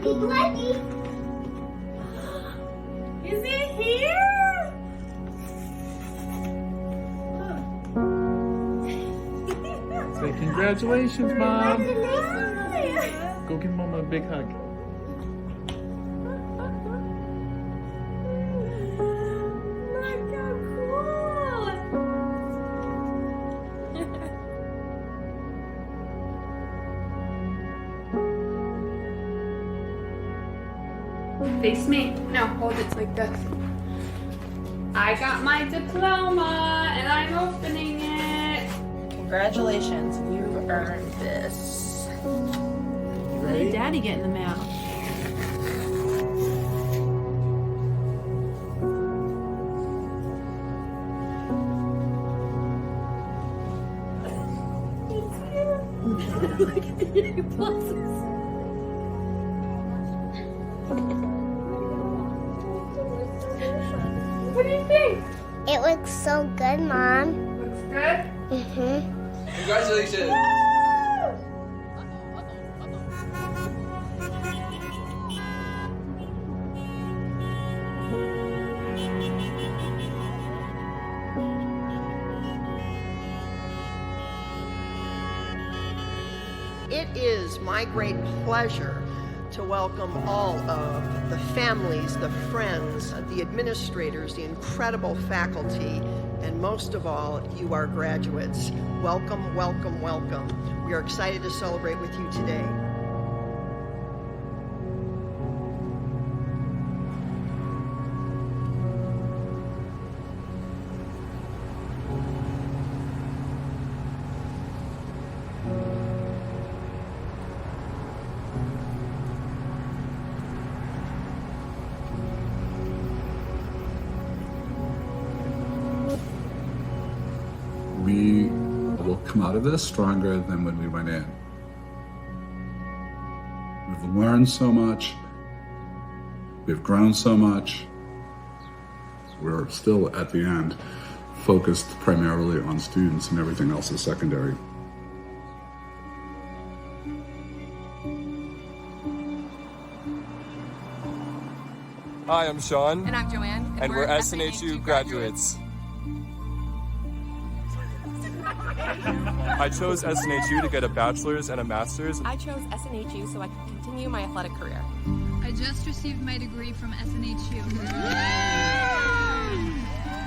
Is it here? Say congratulations, Mom. Congratulations. Go give Mama a big hug. Look how cool. Face me. No, hold it like this. I got my diploma and I'm opening it. Congratulations, you've earned this. What did Daddy get in the mail? Look at the pluses. What do you think? It looks so good, Mom. Looks good? Mm-hmm. Congratulations! It is my great pleasure to welcome all of the families, the friends, the administrators, the incredible faculty, and most of all, you, our graduates. Welcome, welcome, welcome. We are excited to celebrate with you today. We will come out of this stronger than when we went in. We've learned so much. We've grown so much. We're still, at the end, focused primarily on students, and everything else is secondary. Hi, I'm Sean. And I'm Joanne. And we're SNHU graduates. I chose SNHU to get a bachelor's and a master's. I chose SNHU so I could continue my athletic career. I just received my degree from SNHU.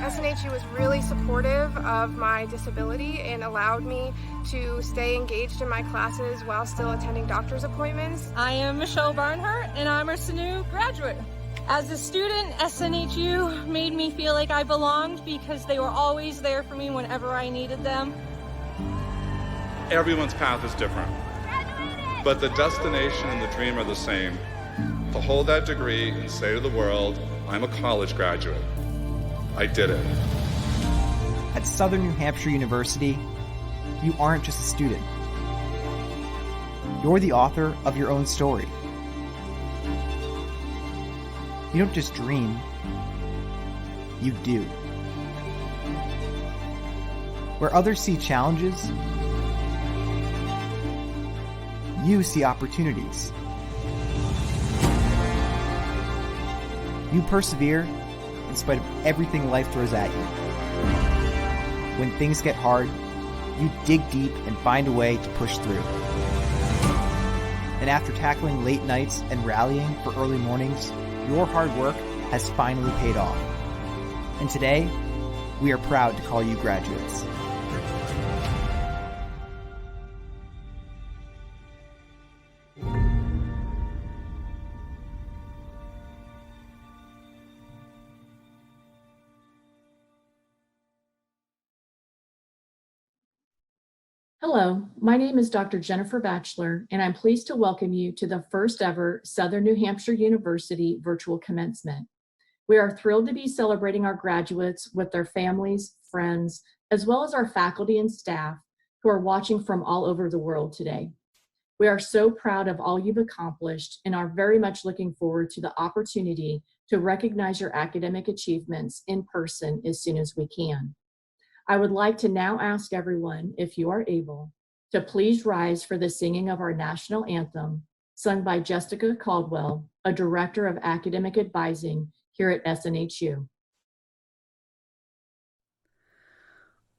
SNHU was really supportive of my disability and allowed me to stay engaged in my classes while still attending doctor's appointments. I am Michelle Barnhart and I'm a SNU graduate. As a student, SNHU made me feel like I belonged because they were always there for me whenever I needed them. Everyone's path is different, but the destination and the dream are the same. To hold that degree and say to the world, I'm a college graduate. I did it. At Southern New Hampshire University, you aren't just a student. You're the author of your own story. You don't just dream, you do. Where others see challenges, you see opportunities. You persevere in spite of everything life throws at you. When things get hard, you dig deep and find a way to push through. And after tackling late nights and rallying for early mornings, your hard work has finally paid off. And today, we are proud to call you graduates. Hello, my name is Dr. Jennifer Batchelor, and I'm pleased to welcome you to the first ever Southern New Hampshire University virtual commencement. We are thrilled to be celebrating our graduates with their families, friends, as well as our faculty and staff who are watching from all over the world today. We are so proud of all you've accomplished and are very much looking forward to the opportunity to recognize your academic achievements in person as soon as we can. I would like to now ask everyone, if you are able, to please rise for the singing of our national anthem, sung by Jessica Caldwell, a Director of Academic Advising here at SNHU.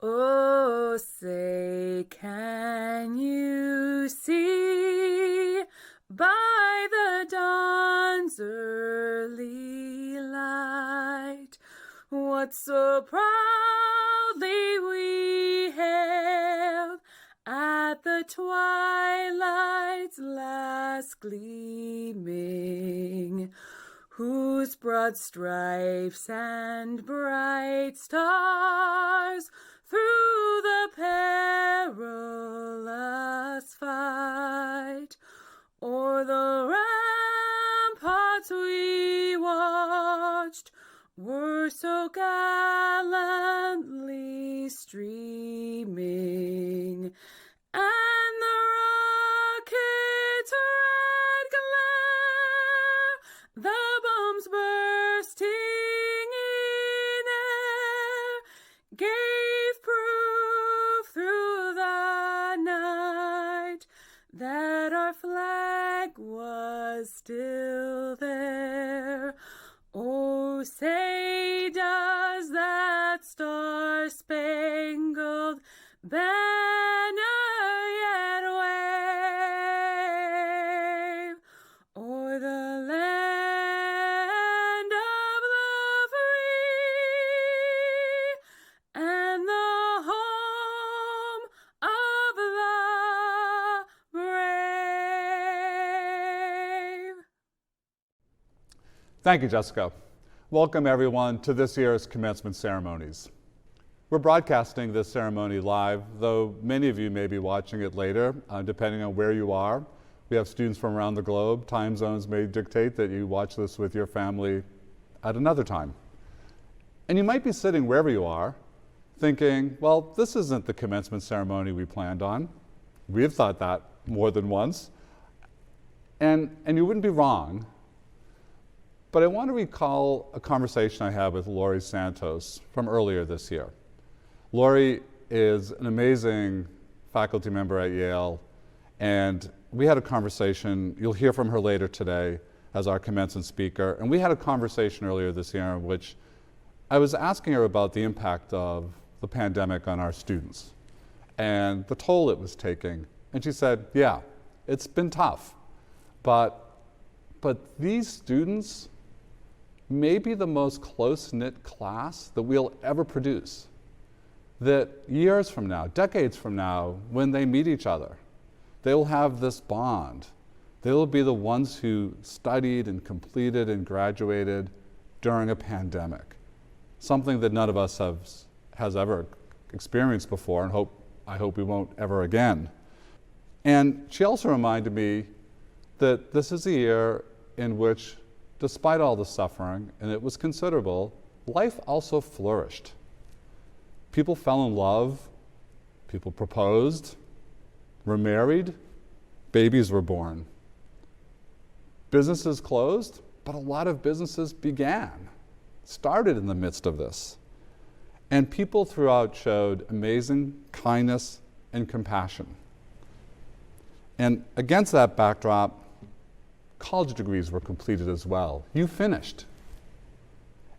Oh, say, can you see by the dawn's early light what so proudly we hailed at the twilight's last gleaming, whose broad stripes and bright stars through the perilous fight o'er the ramparts we watched were so gallantly streaming, and the rocket's red glare, the bombs bursting in air, gave proof through the night that our flag was still there. Oh, say does that star-spangled banner yet wave o'er the land of the free and the home of the brave? Thank you, Jessica. Welcome everyone to this year's commencement ceremonies. We're broadcasting this ceremony live, though many of you may be watching it later, depending on where you are. We have students from around the globe. Time zones may dictate that you watch this with your family at another time. And you might be sitting wherever you are, thinking, well, this isn't the commencement ceremony we planned on. We've thought that more than once. And you wouldn't be wrong. But I want to recall a conversation I had with Laurie Santos from earlier this year. Laurie is an amazing faculty member at Yale, and we had a conversation. You'll hear from her later today as our commencement speaker. And we had a conversation earlier this year in which I was asking her about the impact of the pandemic on our students and the toll it was taking. And she said, yeah, it's been tough, but these students may be the most close-knit class that we'll ever produce. That years from now, decades from now, when they meet each other, they will have this bond. They will be the ones who studied and completed and graduated during a pandemic, something that none of us has ever experienced before, and I hope we won't ever again. And she also reminded me that this is a year in which, despite all the suffering, and it was considerable, life also flourished. People fell in love, people proposed, were married, babies were born. Businesses closed, but a lot of businesses started in the midst of this. And people throughout showed amazing kindness and compassion. And against that backdrop, college degrees were completed as well. You finished.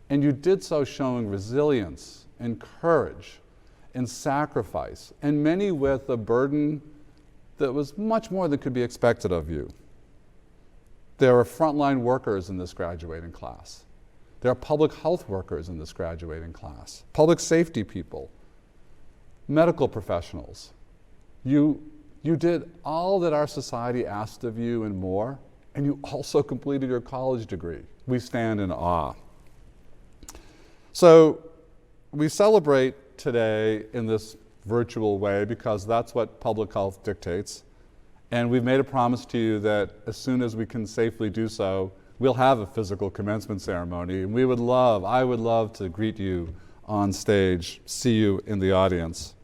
And you did so showing resilience and courage and sacrifice, and many with a burden that was much more than could be expected of you. There are frontline workers in this graduating class. There are public health workers in this graduating class, public safety people, medical professionals. You did all that our society asked of you and more, and you also completed your college degree. We stand in awe. So we celebrate today in this virtual way because that's what public health dictates. And we've made a promise to you that as soon as we can safely do so, we'll have a physical commencement ceremony. And I would love to greet you on stage, see you in the audience.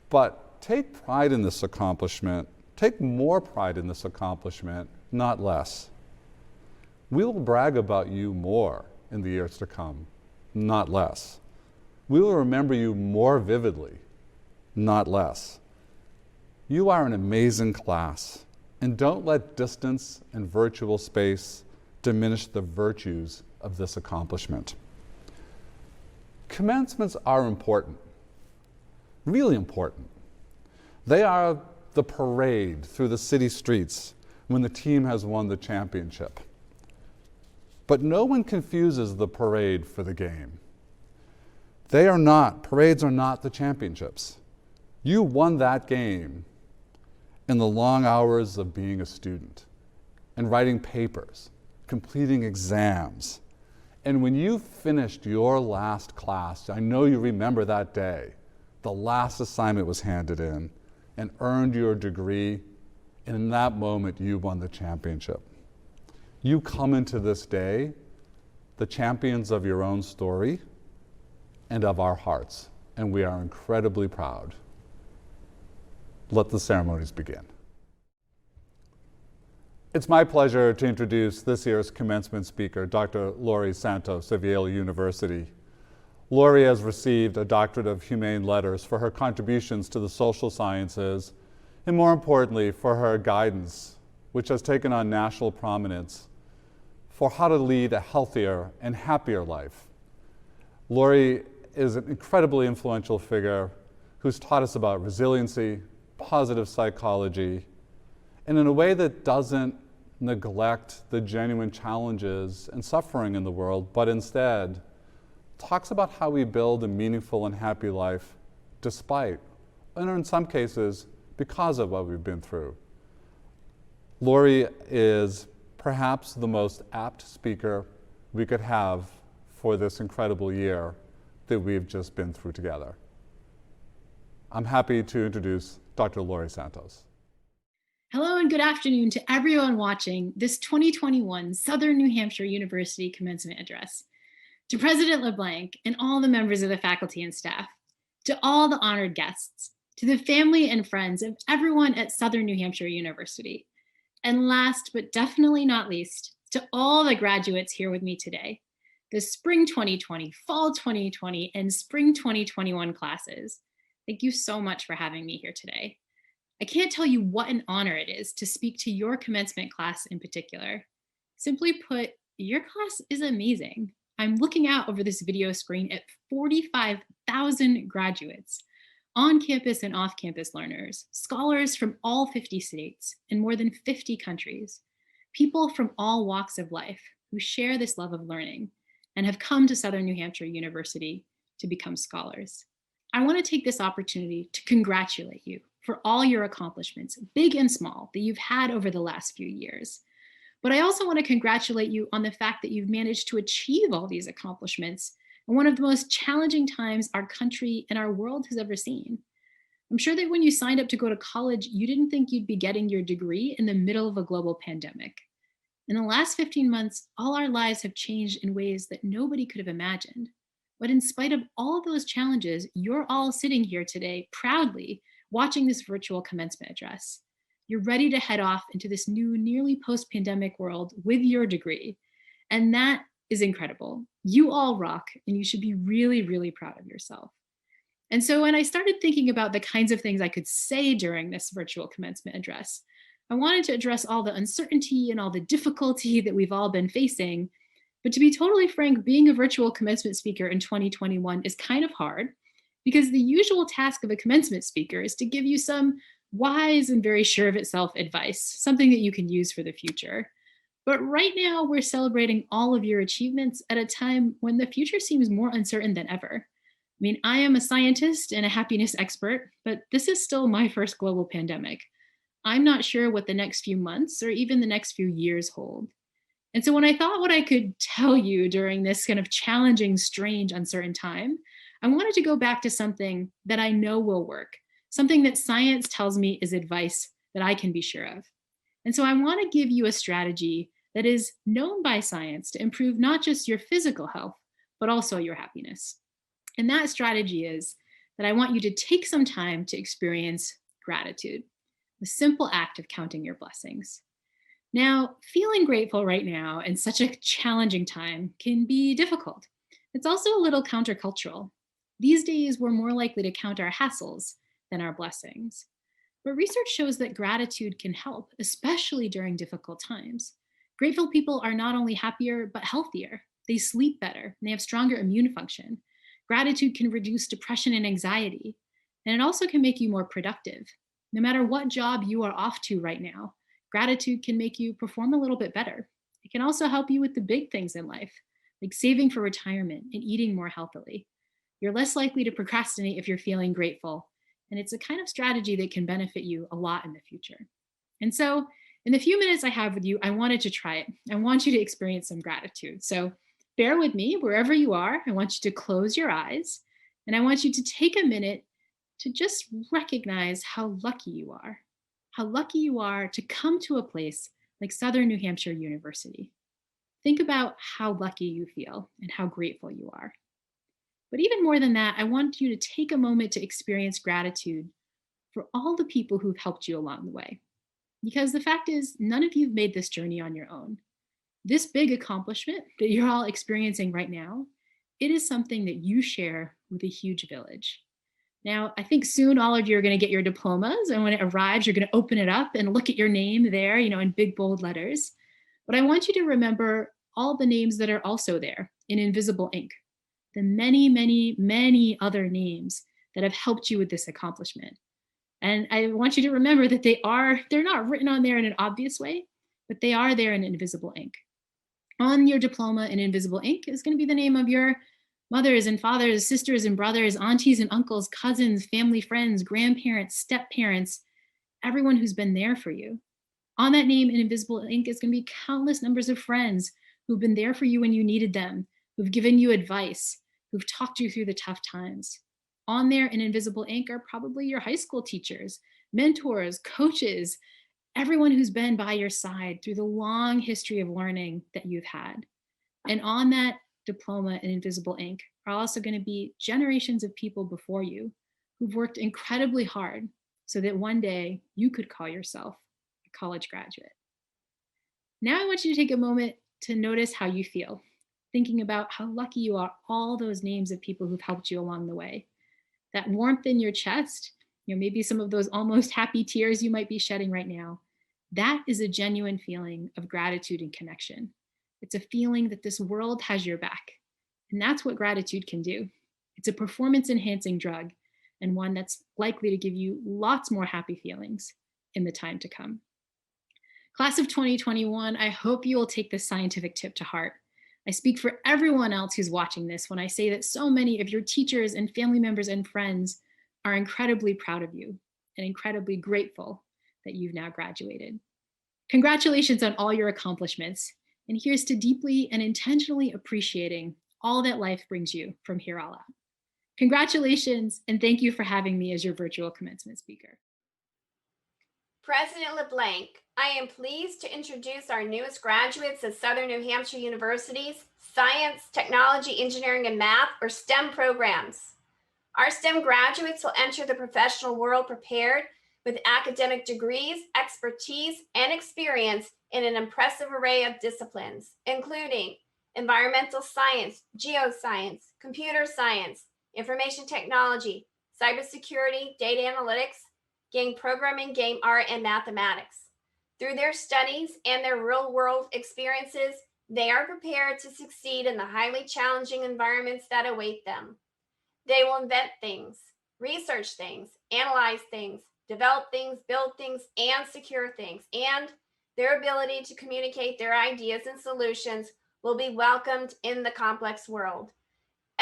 But take pride in this accomplishment. Take more pride in this accomplishment, not less. We will brag about you more in the years to come, not less. We will remember you more vividly, not less. You are an amazing class. And don't let distance and virtual space diminish the virtues of this accomplishment. Commencements are important, really important. They are the parade through the city streets when the team has won the championship. But no one confuses the parade for the game. Parades are not the championships. You won that game in the long hours of being a student and writing papers, completing exams. And when you finished your last class, I know you remember that day, the last assignment was handed in and earned your degree, and in that moment you won the championship. You come into this day the champions of your own story and of our hearts, and we are incredibly proud. Let the ceremonies begin. It's my pleasure to introduce this year's commencement speaker, Dr. Laurie Santos of Yale University. Laurie has received a Doctorate of Humane Letters for her contributions to the social sciences, and more importantly, for her guidance, which has taken on national prominence for how to lead a healthier and happier life. Laurie is an incredibly influential figure who's taught us about resiliency, positive psychology, and in a way that doesn't neglect the genuine challenges and suffering in the world, but instead talks about how we build a meaningful and happy life despite, and in some cases, because of what we've been through. Laurie is perhaps the most apt speaker we could have for this incredible year that we've just been through together. I'm happy to introduce Dr. Laurie Santos. Hello and good afternoon to everyone watching this 2021 Southern New Hampshire University Commencement Address. To President LeBlanc and all the members of the faculty and staff, to all the honored guests, to the family and friends of everyone at Southern New Hampshire University, and last but definitely not least, to all the graduates here with me today, the Spring 2020, Fall 2020, and Spring 2021 classes. Thank you so much for having me here today. I can't tell you what an honor it is to speak to your commencement class in particular. Simply put, your class is amazing. I'm looking out over this video screen at 45,000 graduates, on-campus and off-campus learners, scholars from all 50 states and more than 50 countries, people from all walks of life who share this love of learning and have come to Southern New Hampshire University to become scholars. I want to take this opportunity to congratulate you for all your accomplishments, big and small, that you've had over the last few years. But I also want to congratulate you on the fact that you've managed to achieve all these accomplishments in one of the most challenging times our country and our world has ever seen. I'm sure that when you signed up to go to college, you didn't think you'd be getting your degree in the middle of a global pandemic. In the last 15 months, all our lives have changed in ways that nobody could have imagined. But in spite of all of those challenges, you're all sitting here today proudly watching this virtual commencement address. You're ready to head off into this new, nearly post-pandemic world with your degree. And that is incredible. You all rock, and you should be really, really proud of yourself. And so when I started thinking about the kinds of things I could say during this virtual commencement address, I wanted to address all the uncertainty and all the difficulty that we've all been facing. But to be totally frank, being a virtual commencement speaker in 2021 is kind of hard, because the usual task of a commencement speaker is to give you some wise and very sure of itself advice, something that you can use for the future. But right now, we're celebrating all of your achievements at a time when the future seems more uncertain than ever. I mean, I am a scientist and a happiness expert, but this is still my first global pandemic. I'm not sure what the next few months or even the next few years hold. And so when I thought what I could tell you during this kind of challenging, strange, uncertain time, I wanted to go back to something that I know will work, something that science tells me is advice that I can be sure of. And so I want to give you a strategy that is known by science to improve not just your physical health, but also your happiness. And that strategy is that I want you to take some time to experience gratitude, the simple act of counting your blessings. Now, feeling grateful right now in such a challenging time can be difficult. It's also a little countercultural. These days, we're more likely to count our hassles than our blessings. But research shows that gratitude can help, especially during difficult times. Grateful people are not only happier, but healthier. They sleep better, and they have stronger immune function. Gratitude can reduce depression and anxiety, and it also can make you more productive. No matter what job you are off to right now, gratitude can make you perform a little bit better. It can also help you with the big things in life, like saving for retirement and eating more healthily. You're less likely to procrastinate if you're feeling grateful, and it's a kind of strategy that can benefit you a lot in the future. And so, in the few minutes I have with you, I wanted to try it. I want you to experience some gratitude. So, bear with me wherever you are. I want you to close your eyes, and I want you to take a minute to just recognize how lucky you are to come to a place like Southern New Hampshire University. Think about how lucky you feel and how grateful you are. But even more than that, I want you to take a moment to experience gratitude for all the people who've helped you along the way. Because the fact is, none of you've made this journey on your own. This big accomplishment that you're all experiencing right now, it is something that you share with a huge village. Now, I think soon all of you are going to get your diplomas, and when it arrives, you're going to open it up and look at your name there, in big bold letters. But I want you to remember all the names that are also there in invisible ink, the many, many, many other names that have helped you with this accomplishment. And I want you to remember that they're not written on there in an obvious way, but they are there in invisible ink. On your diploma in invisible ink is going to be the name of your mothers and fathers, sisters and brothers, aunties and uncles, cousins, family, friends, grandparents, step-parents, everyone who's been there for you. On that name in invisible ink is going to be countless numbers of friends who've been there for you when you needed them, who've given you advice, who've talked you through the tough times. On there in invisible ink are probably your high school teachers, mentors, coaches, everyone who's been by your side through the long history of learning that you've had. And on that diploma in invisible ink are also going to be generations of people before you who've worked incredibly hard so that one day you could call yourself a college graduate. Now I want you to take a moment to notice how you feel, thinking about how lucky you are, all those names of people who've helped you along the way. That warmth in your chest, maybe some of those almost happy tears you might be shedding right now, that is a genuine feeling of gratitude and connection. It's a feeling that this world has your back. And that's what gratitude can do. It's a performance-enhancing drug, and one that's likely to give you lots more happy feelings in the time to come. Class of 2021, I hope you will take this scientific tip to heart. I speak for everyone else who's watching this when I say that so many of your teachers and family members and friends are incredibly proud of you and incredibly grateful that you've now graduated. Congratulations on all your accomplishments. And here's to deeply and intentionally appreciating all that life brings you from here all out. Congratulations, and thank you for having me as your virtual commencement speaker. President LeBlanc, I am pleased to introduce our newest graduates of Southern New Hampshire University's Science, Technology, Engineering, and Math, or STEM programs. Our STEM graduates will enter the professional world prepared with academic degrees, expertise, and experience in an impressive array of disciplines, including environmental science, geoscience, computer science, information technology, cybersecurity, data analytics, game programming, game art, and mathematics. Through their studies and their real-world experiences, they are prepared to succeed in the highly challenging environments that await them. They will invent things, research things, analyze things, develop things, build things, and secure things, and their ability to communicate their ideas and solutions will be welcomed in the complex world.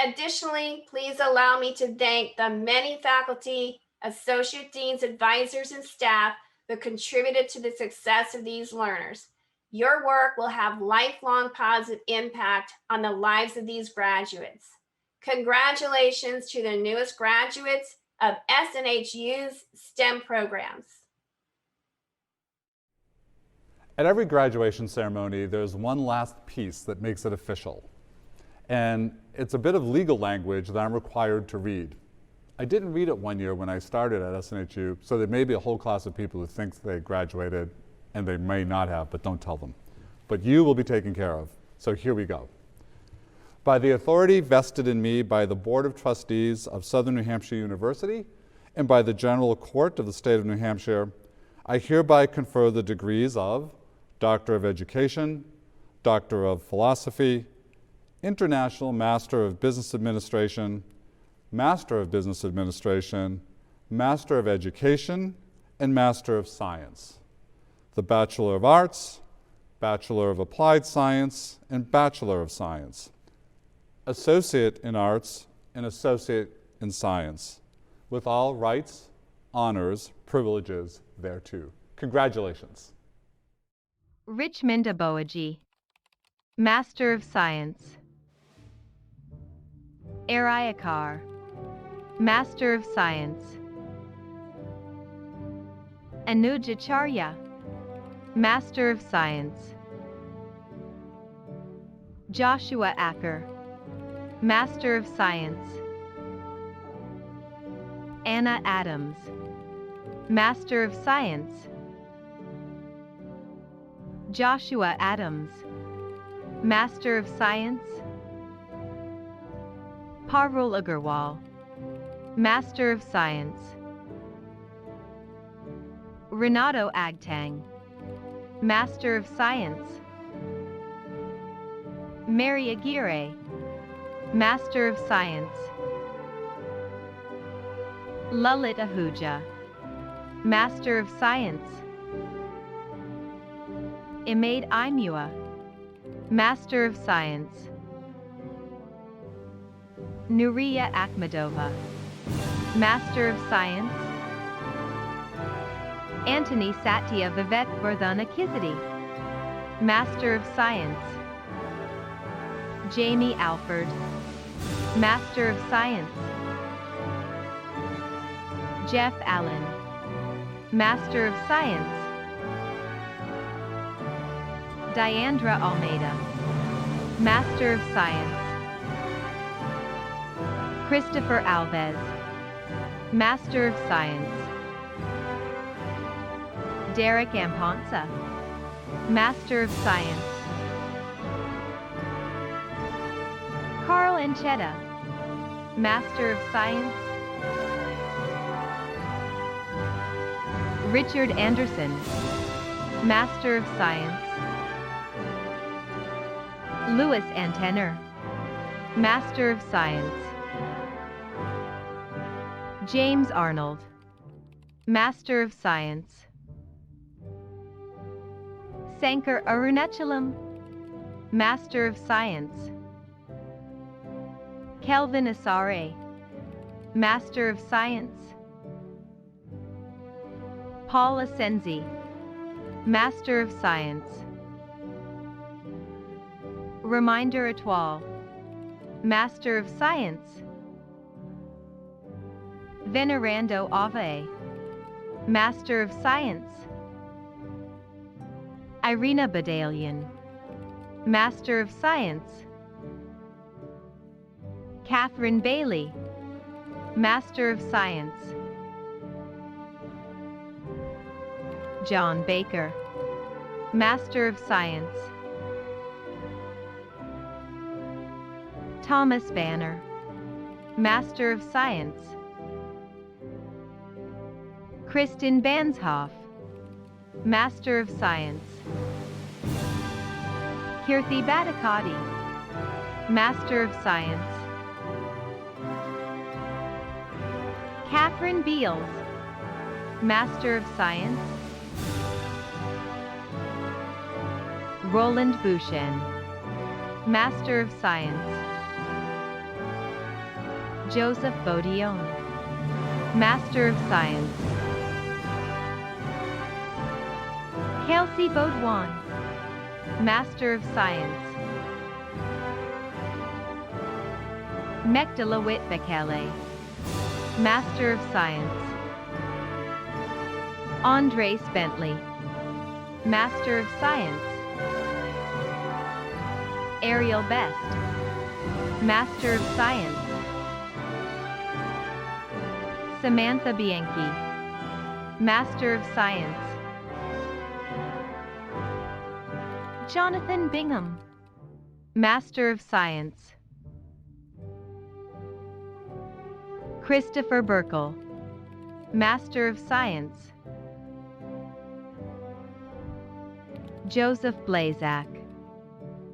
Additionally, please allow me to thank the many faculty, associate deans, advisors, and staff that contributed to the success of these learners. Your work will have lifelong positive impact on the lives of these graduates. Congratulations to the newest graduates of SNHU's STEM programs. At every graduation ceremony, there's one last piece that makes it official. And it's a bit of legal language that I'm required to read. I didn't read it one year when I started at SNHU, so there may be a whole class of people who think they graduated, and they may not have, but don't tell them. But you will be taken care of, so here we go. By the authority vested in me by the Board of Trustees of Southern New Hampshire University and by the General Court of the State of New Hampshire, I hereby confer the degrees of Doctor of Education, Doctor of Philosophy, International Master of Business Administration, Master of Business Administration, Master of Education, and Master of Science. The Bachelor of Arts, Bachelor of Applied Science, and Bachelor of Science. Associate in Arts and Associate in Science, with all rights, honors, privileges thereto. Congratulations. Richmond Aboaji, Master of Science. Ariakar, Master of Science. Anujacharya, Master of Science. Joshua Acker, Master of Science. Anna Adams, Master of Science. Joshua Adams, Master of Science. Parul Agarwal, Master of Science. Renato Agtang, Master of Science. Mary Aguirre, Master of Science. Lalit Ahuja, Master of Science. Imaid Imua, Master of Science. Nuria Akhmadova, Master of Science. Antony Satya Vivek Vardhana Kizadi, Master of Science. Jamie Alford, Master of Science. Jeff Allen, Master of Science. Diandra Almeida, Master of Science. Christopher Alves, Master of Science. Derek Amponsa, Master of Science. Carl Anchetta, Master of Science. Richard Anderson, Master of Science. Louis Antenner, Master of Science. James Arnold, Master of Science. Sankar Arunachalam, Master of Science. Kelvin Asare, Master of Science. Paul Asenzi, Master of Science. Reminder Atwal, Master of Science. Venerando Ave, Master of Science. Irina Badalian, Master of Science. Catherine Bailey, Master of Science. John Baker, Master of Science. Thomas Banner, Master of Science. Kristen Banshoff, Master of Science. Kirthi Badakati, Master of Science. Catherine Beals, Master of Science. Roland Bouchen, Master of Science. Joseph Beaudion, Master of Science. Kelsey Baudouin, Master of Science. Mekdala Bekele, Master of Science. Andres Bentley, Master of Science. Ariel Best, Master of Science. Samantha Bianchi, Master of Science. Jonathan Bingham, Master of Science. Christopher Burkle, Master of Science. Joseph Blazak,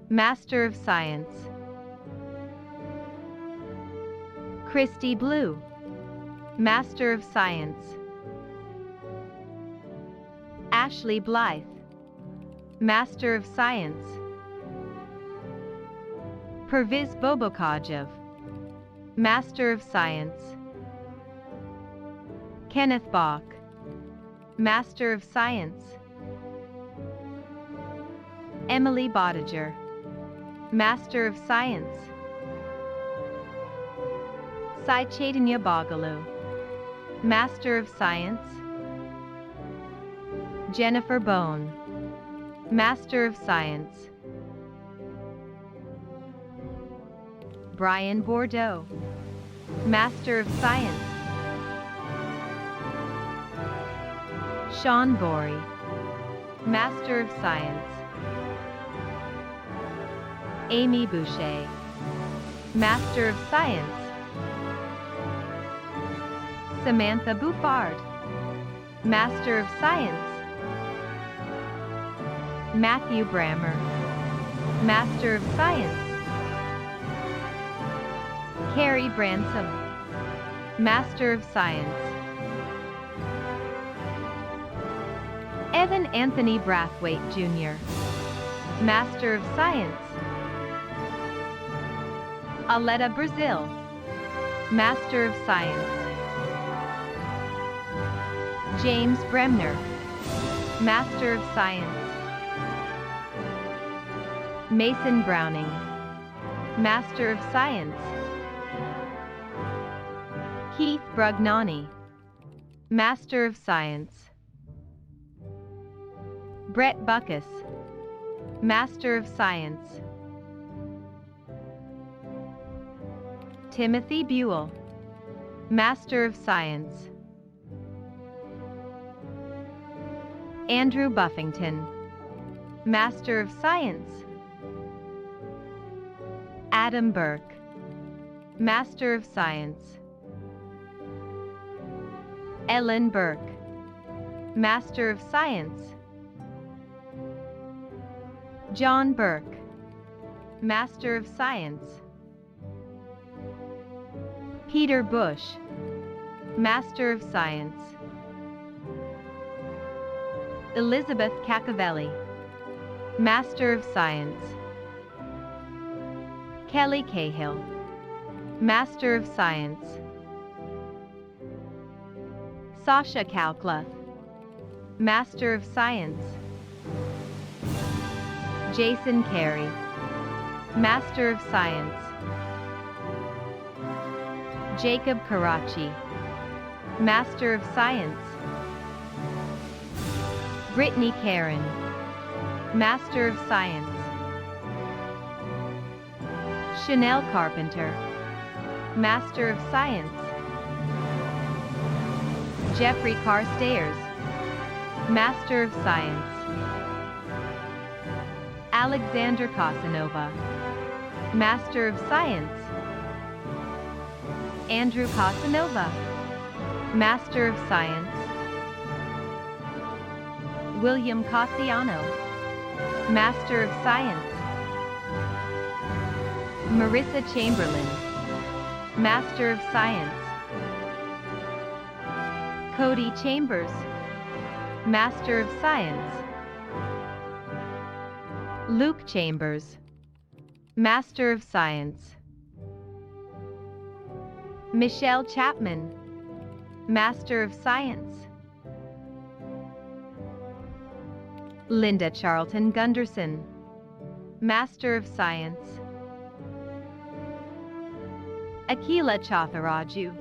Master of Science. Christy Blue, Master of Science. Ashley Blythe, Master of Science. Perviz Bobokajev, Master of Science. Kenneth Bach, Master of Science. Emily Bottager, Master of Science. Sai Chaitanya Bagalu, Master of Science. Jennifer Bone, Master of Science. Brian Bordeaux, Master of Science. Sean Borey, Master of Science. Amy Boucher, Master of Science. Samantha Buffard, Master of Science. Matthew Brammer, Master of Science. Carrie Bransom, Master of Science. Evan Anthony Brathwaite, Jr., Master of Science. Aletta Brazil, Master of Science. James Bremner, Master of Science. Mason Browning, Master of Science. Keith Brugnani, Master of Science. Brett Buckus, Master of Science. Timothy Buell, Master of Science. Andrew Buffington, Master of Science. Adam Burke, Master of Science. Ellen Burke, Master of Science. John Burke, Master of Science. Peter Bush, Master of Science. Elizabeth Cacavelli, Master of Science. Kelly Cahill, Master of Science. Sasha Calclough, Master of Science. Jason Carey, Master of Science. Jacob Karachi, Master of Science. Brittany Karen, Master of Science. Chanel Carpenter, Master of Science. Jeffrey Carstairs, Master of Science. Alexander Casanova, Master of Science. Andrew Casanova, Master of Science. William Cassiano, Master of Science. Marissa Chamberlain, Master of Science. Cody Chambers, Master of Science. Luke Chambers, Master of Science. Michelle Chapman, Master of Science. Linda Charlton Gunderson, Master of Science. Akila Chatharaju,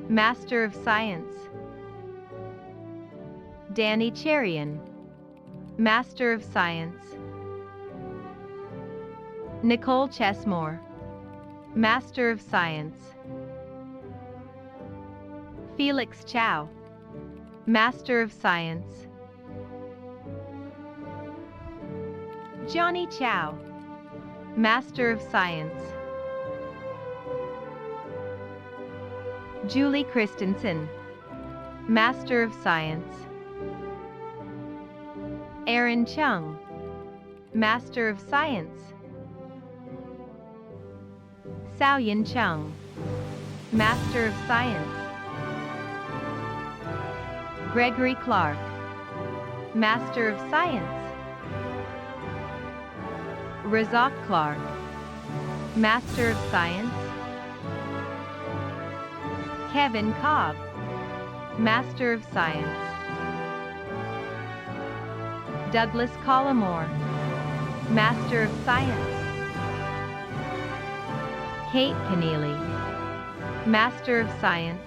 Master of Science. Danny Cherian, Master of Science. Nicole Chesmore, Master of Science. Felix Chow, Master of Science. Johnny Chow, Master of Science. Julie Christensen, Master of Science. Aaron Chung, Master of Science. Xiaoyan Chung, Master of Science. Gregory Clark, Master of Science. Razak Clark, Master of Science. Kevin Cobb, Master of Science. Douglas Collimore, Master of Science. Kate Keneally, Master of Science.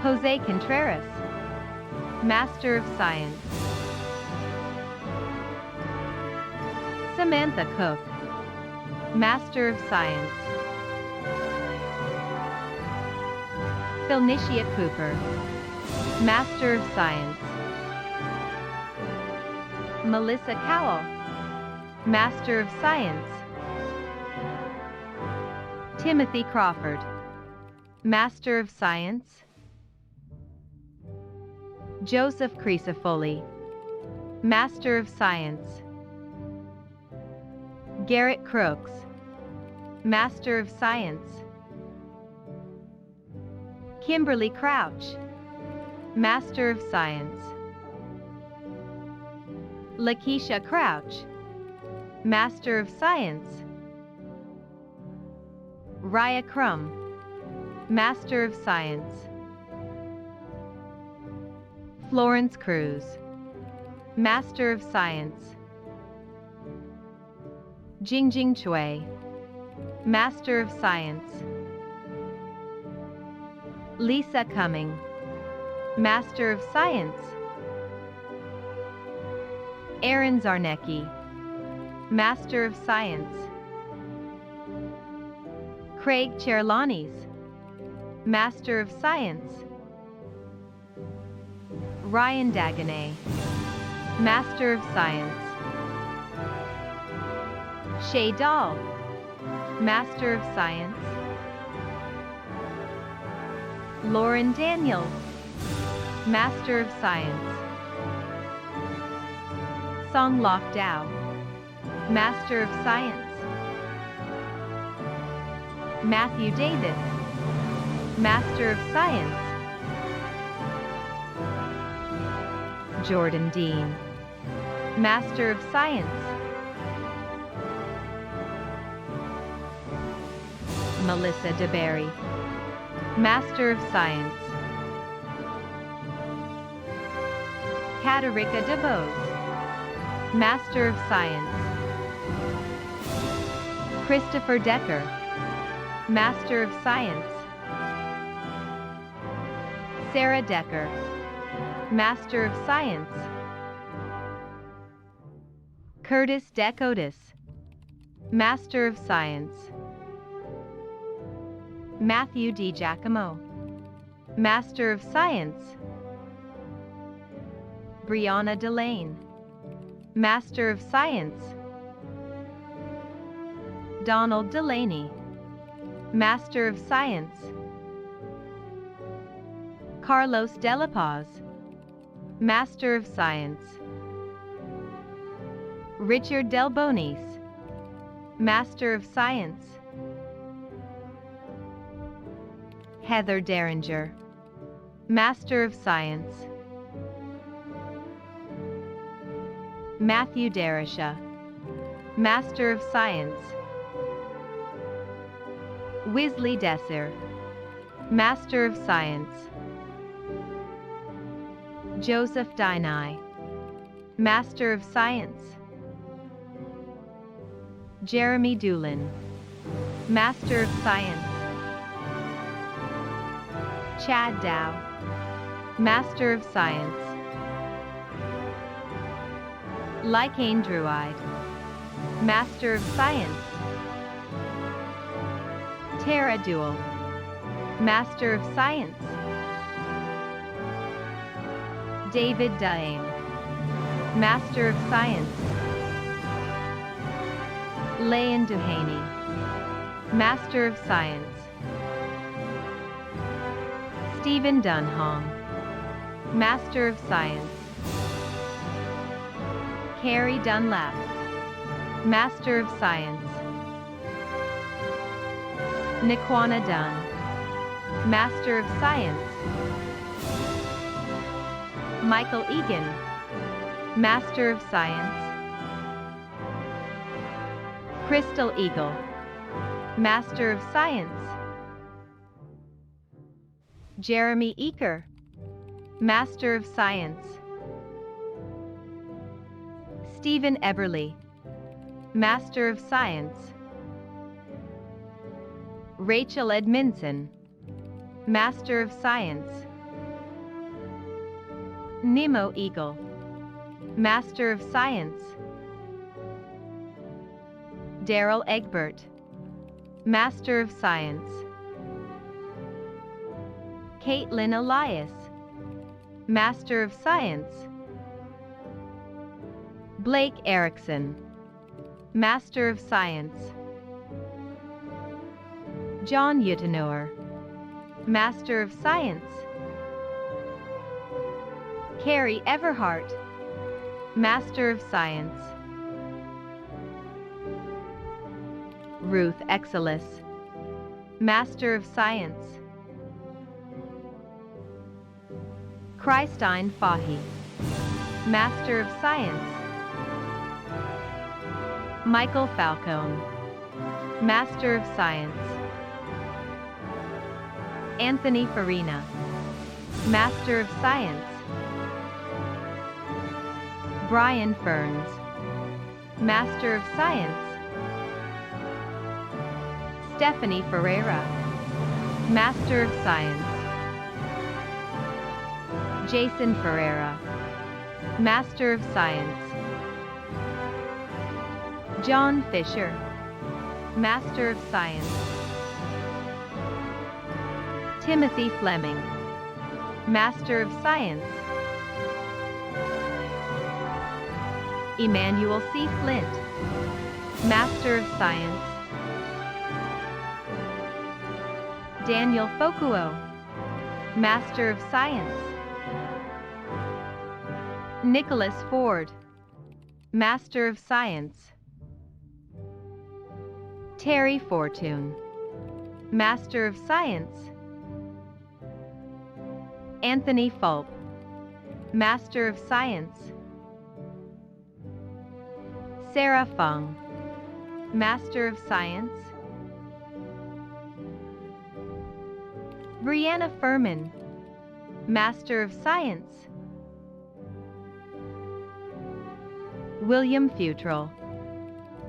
Jose Contreras, Master of Science. Samantha Cook, Master of Science. Philnicia Cooper, Master of Science. Melissa Cowell, Master of Science. Timothy Crawford, Master of Science. Joseph Crisafulli, Master of Science. Garrett Crooks, Master of Science. Kimberly Crouch, Master of Science. Lakeisha Crouch, Master of Science. Raya Crum, Master of Science. Florence Cruz, Master of Science. Jingjing Chui, Master of Science. Lisa Cumming, Master of Science. Aaron Zarnecki, Master of Science. Craig Cherlanis, Master of Science. Ryan Dagonet, Master of Science. Shay Dahl, Master of Science. Lauren Daniels, Master of Science. Song Lok Dao, Master of Science. Matthew Davis, Master of Science. Jordan Dean, Master of Science. Melissa DeBerry, Master of Science. Katarika DeVos, Master of Science. Christopher Decker, Master of Science. Sarah Decker, Master of Science. Curtis Decotis, Master of Science. Matthew D. Giacomo, Master of Science. Brianna Delane, Master of Science. Donald Delaney, Master of Science. Carlos De La Paz, Master of Science. Richard Del Bonis, Master of Science. Heather Derringer, Master of Science. Matthew Darisha, Master of Science. Wisley Desir, Master of Science. Joseph Dinai, Master of Science. Jeremy Doolin, Master of Science. Chad Dow, Master of Science. Lycane Druide, Master of Science. Tara Duell, Master of Science. David Daim, Master of Science. Layan Duhaney, Master of Science. Stephen Dunhong, Master of Science. Carrie Dunlap, Master of Science. Nikwana Dunn, Master of Science. Michael Egan, Master of Science. Crystal Eagle, Master of Science. Jeremy Eaker, Master of Science. Stephen Eberly, Master of Science. Rachel Edmondson, Master of Science. Nemo Eagle, Master of Science. Daryl Egbert, Master of Science. Caitlin Elias, Master of Science. Blake Erickson, Master of Science. John Utenauer, Master of Science. Carrie Everhart, Master of Science. Ruth Exelis, Master of Science. Christine Fahy, Master of Science. Michael Falcone, Master of Science. Anthony Farina, Master of Science. Brian Ferns, Master of Science. Stephanie Ferreira, Master of Science. Jason Ferreira, Master of Science. John Fisher, Master of Science. Timothy Fleming, Master of Science. Emmanuel C. Flint, Master of Science. Daniel Fokuo, Master of Science. Nicholas Ford, Master of Science. Terry Fortune, Master of Science. Anthony Fulp, Master of Science. Sarah Fung, Master of Science. Brianna Furman, Master of Science. William Futrell,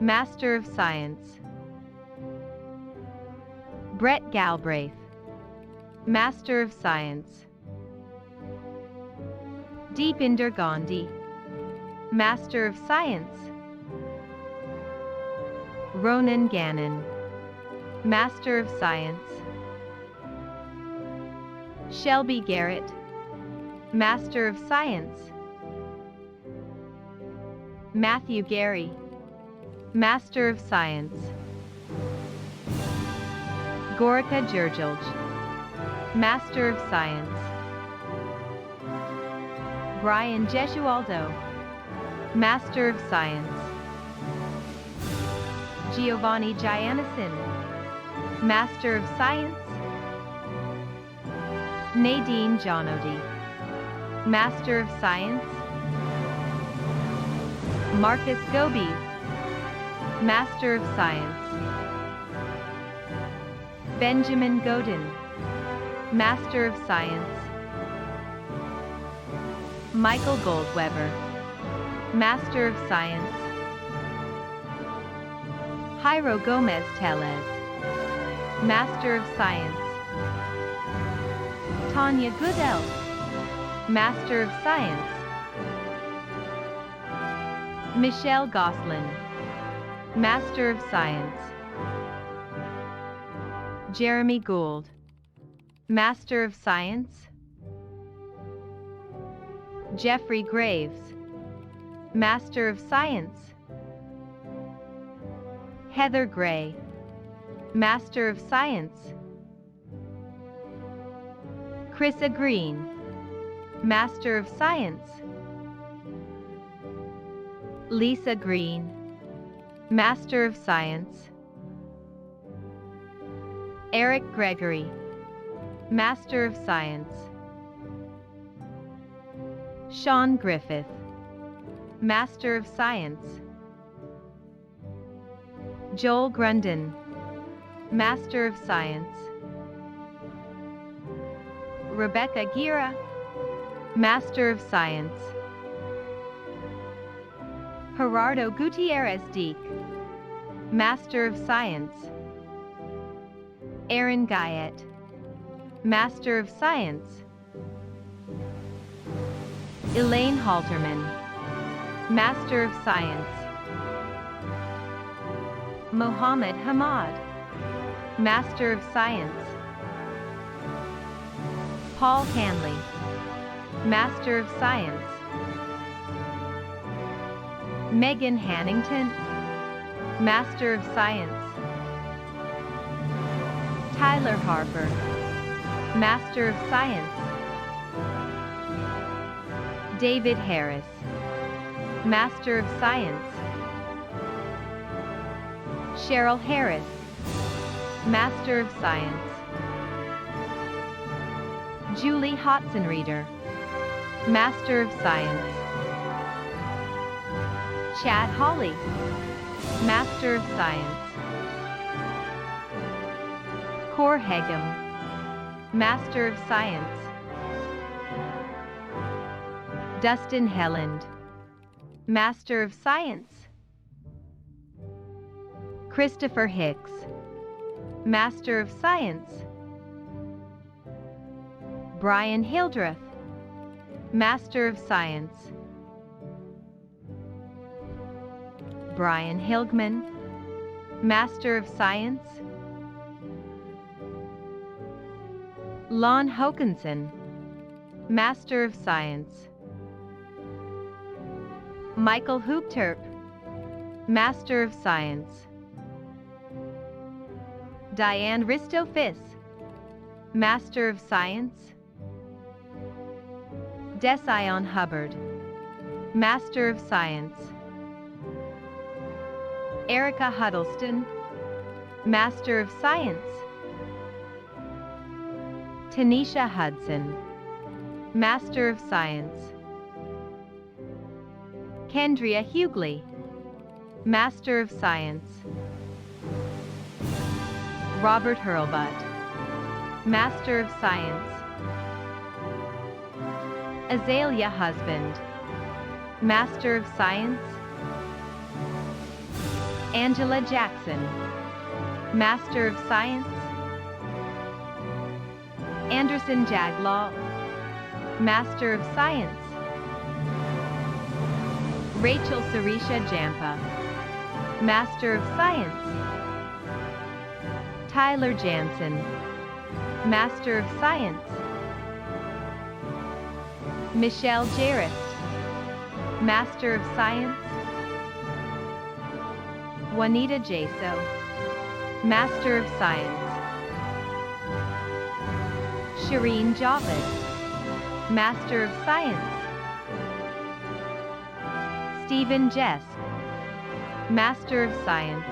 Master of Science. Brett Galbraith, Master of Science. Deepinder Gandhi, Master of Science. Ronan Gannon, Master of Science. Shelby Garrett, Master of Science. Matthew Gary, Master of Science. Gorica Jurjulj, Master of Science. Brian Gesualdo, Master of Science. Giovanni Giannisson, Master of Science. Nadine Jonody, Master of Science. Marcus Gobi, Master of Science. Benjamin Godin, Master of Science. Michael Goldweber, Master of Science. Jairo Gomez Tellez, Master of Science. Tanya Goodell, Master of Science. Michelle Goslin, Master of Science. Jeremy Gould, Master of Science. Jeffrey Graves, Master of Science. Heather Gray, Master of Science. Chrissa Green, Master of Science. Lisa Green, Master of Science. Eric Gregory, Master of Science. Sean Griffith, Master of Science. Joel Grundon, Master of Science. Rebecca Gira, Master of Science. Gerardo Gutierrez Deek, Master of Science. Aaron Guyette, Master of Science. Elaine Halterman, Master of Science. Mohammed Hamad, Master of Science. Paul Hanley, Master of Science. Megan Hannington, Master of Science. Tyler Harper, Master of Science. David Harris, Master of Science. Cheryl Harris, Master of Science. Julie Hotzenreeder, Master of Science. Chad Hawley, Master of Science. Cor Hegum, Master of Science. Dustin Helland, Master of Science. Christopher Hicks, Master of Science. Brian Hildreth, Master of Science. Brian Hilgman, Master of Science. Lon Hokinson, Master of Science. Michael Hoopterp, Master of Science. Diane Risto-Fiss, Master of Science. Desion Hubbard, Master of Science. Erica Huddleston, Master of Science. Tanisha Hudson, Master of Science. Kendria Hughley, Master of Science. Robert Hurlbutt, Master of Science. Azalea Husband, Master of Science. Angela Jackson, Master of Science. Anderson Jaglaw, Master of Science. Rachel Sarisha Jampa, Master of Science. Tyler Jansen, Master of Science. Michelle Jarrett, Master of Science. Juanita Jaso, Master of Science. Shireen Javed, Master of Science. Stephen Jesk, Master of Science.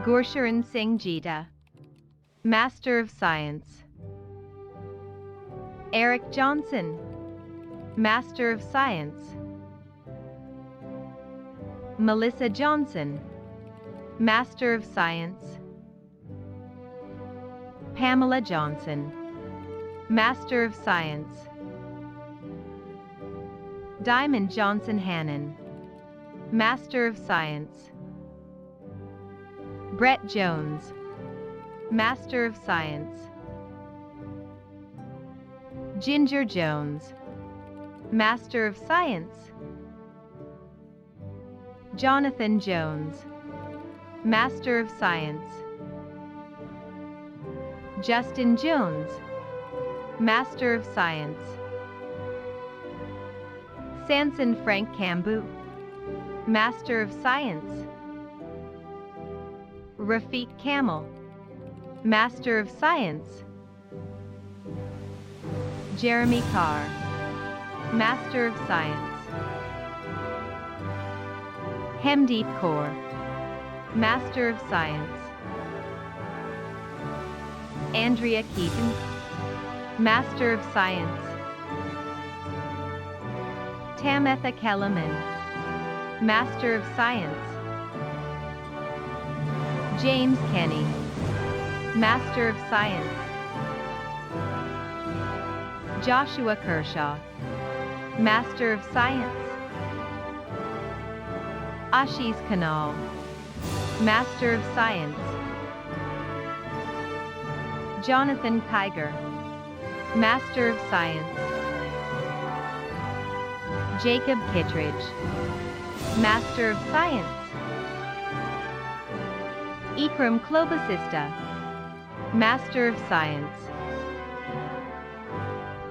Gursharan Singh Jita, Master of Science. Eric Johnson, Master of Science. Melissa Johnson, Master of Science. Pamela Johnson, Master of Science. Diamond Johnson Hannon, Master of Science. Brett Jones, Master of Science. Ginger Jones, Master of Science. Jonathan Jones, Master of Science. Justin Jones, Master of Science. Sanson Frank Cambu, Master of Science. Rafiq Kamel, Master of Science. Jeremy Carr, Master of Science. Hemdeep Kaur, Master of Science. Andrea Keaton, Master of Science. Tamitha Kellerman, Master of Science. James Kenny, Master of Science. Joshua Kershaw, Master of Science. Ashish Kanal, Master of Science. Jonathan Kiger, Master of Science. Jacob Kittredge, Master of Science. Ikram Klobasista, Master of Science.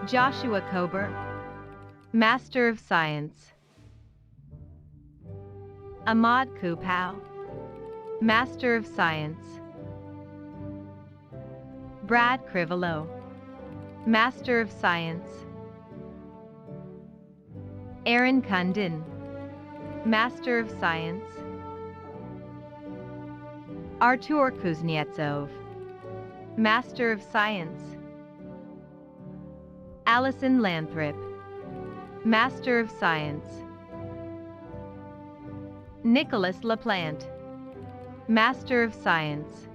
Joshua Kober, Master of Science. Ahmad Kupau, Master of Science. Brad Crivolo, Master of Science. Aaron Kundin, Master of Science. Artur Kuznetsov, Master of Science. Allison Lathrop, Master of Science. Nicholas LaPlante, Master of Science.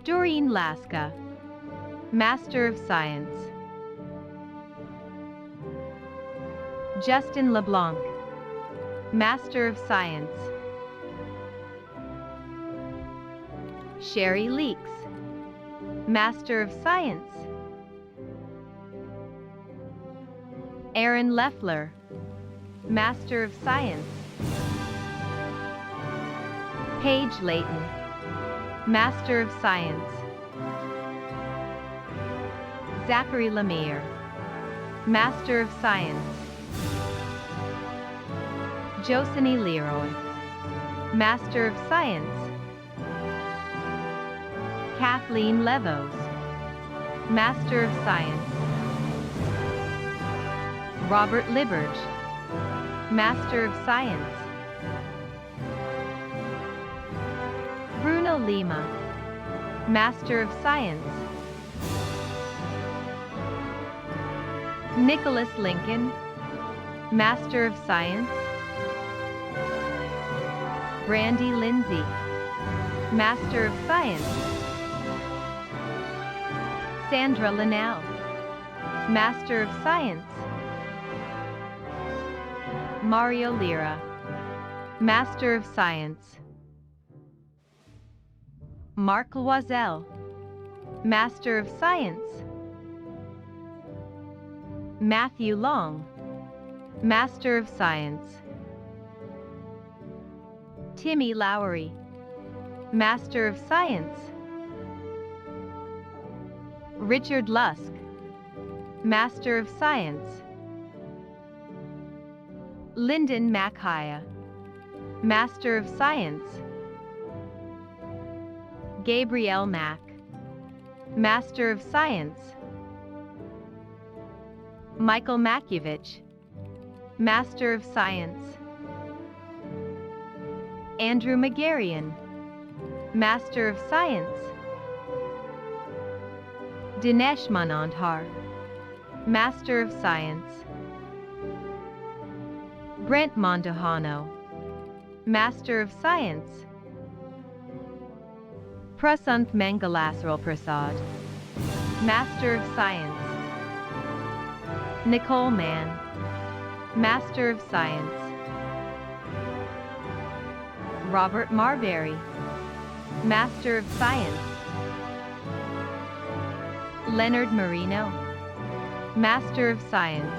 Doreen Laska, Master of Science. Justin LeBlanc, Master of Science. Sherry Leeks, Master of Science. Aaron Leffler, Master of Science. Paige Layton, Master of Science. Zachary Lemire, Master of Science. Josiny Leroy, Master of Science. Kathleen Levos, Master of Science. Robert Liberge, Master of Science. Bruno Lima, Master of Science. Nicholas Lincoln, Master of Science. Brandy Lindsay, Master of Science. Sandra Linnell, Master of Science. Mario Lira, Master of Science. Mark Loisel, Master of Science. Matthew Long, Master of Science. Timmy Lowry, Master of Science. Richard Lusk, Master of Science. Lyndon Mackaya, Master of Science. Gabrielle Mack, Master of Science. Michael Makievich, Master of Science. Andrew Megarian, Master of Science. Dinesh Manandhar, Master of Science. Brent Mondahano, Master of Science. Prasanth Mangalasral Prasad, Master of Science. Nicole Mann, Master of Science. Robert Marbury, Master of Science. Leonard Marino, Master of Science.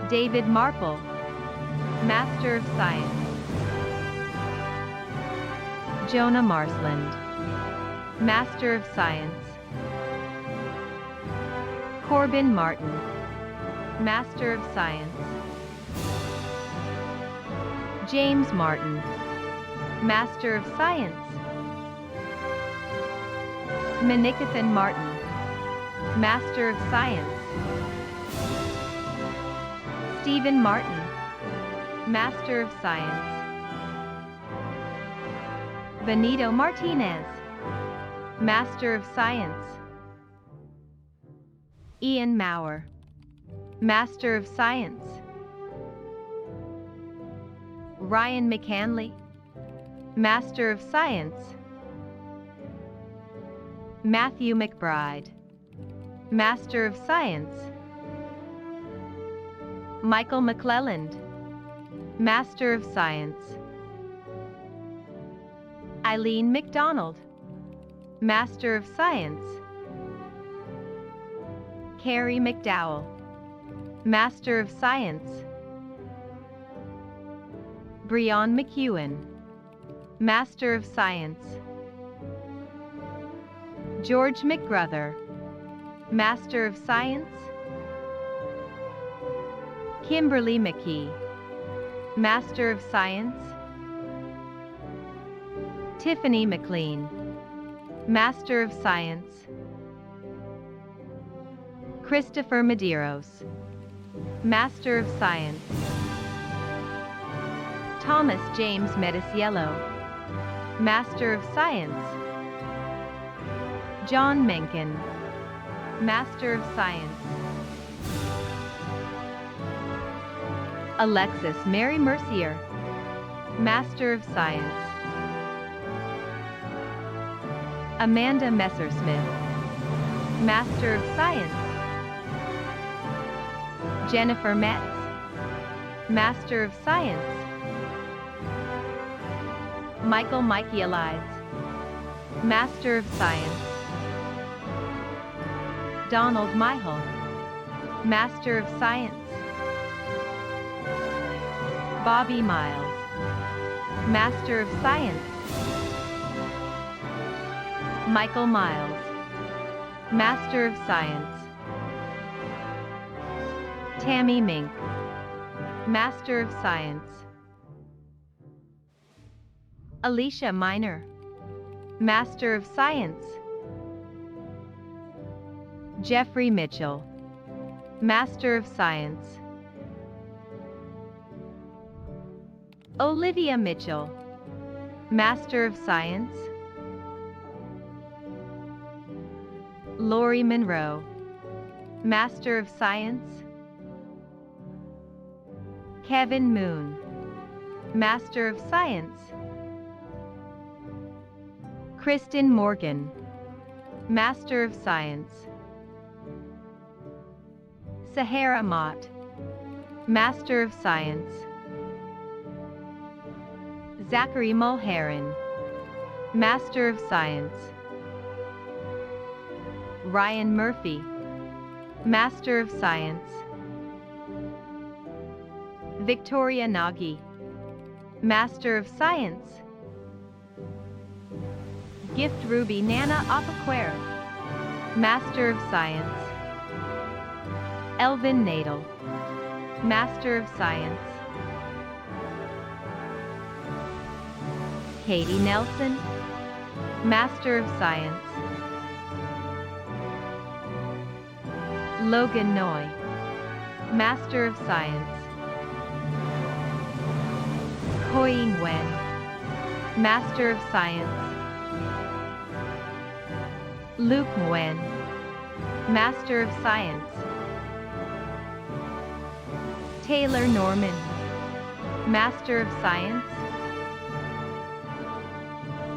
David Marple, Master of Science. Jonah Marsland, Master of Science. Corbin Martin, Master of Science. James Martin, Master of Science. Manikathan Martin, Master of Science. Stephen Martin, Master of Science. Benito Martinez, Master of Science. Ian Maurer, Master of Science. Ryan McCanley, Master of Science. Matthew McBride, Master of Science. Michael McClelland, Master of Science. Eileen McDonald, Master of Science. Carrie McDowell, Master of Science. Breon McEwen, Master of Science. George McGrother, Master of Science. Kimberly McKee, Master of Science. Tiffany McLean, Master of Science. Christopher Medeiros, Master of Science. Thomas James Mediciello, Master of Science. John Mencken, Master of Science. Alexis Mary Mercier, Master of Science. Amanda Messersmith, Master of Science. Jennifer Metz, Master of Science. Michael Michaelides, Master of Science. Donald Myhol, Master of Science. Bobby Miles, Master of Science. Michael Miles, Master of Science. Tammy Mink, Master of Science. Alicia Miner, Master of Science. Jeffrey Mitchell, Master of Science. Olivia Mitchell, Master of Science. Laurie Monroe, Master of Science. Kevin Moon, Master of Science. Kristen Morgan, Master of Science. Sahara Mott, Master of Science. Zachary Mulheron, Master of Science. Ryan Murphy, Master of Science. Victoria Nagy, Master of Science. Gift Ruby Nana Apaquer, Master of Science. Elvin Nadel, Master of Science. Katie Nelson, Master of Science. Logan Noy, Master of Science. Hoying Wen, Master of Science. Luke Nguyen, Master of Science. Taylor Norman, Master of Science.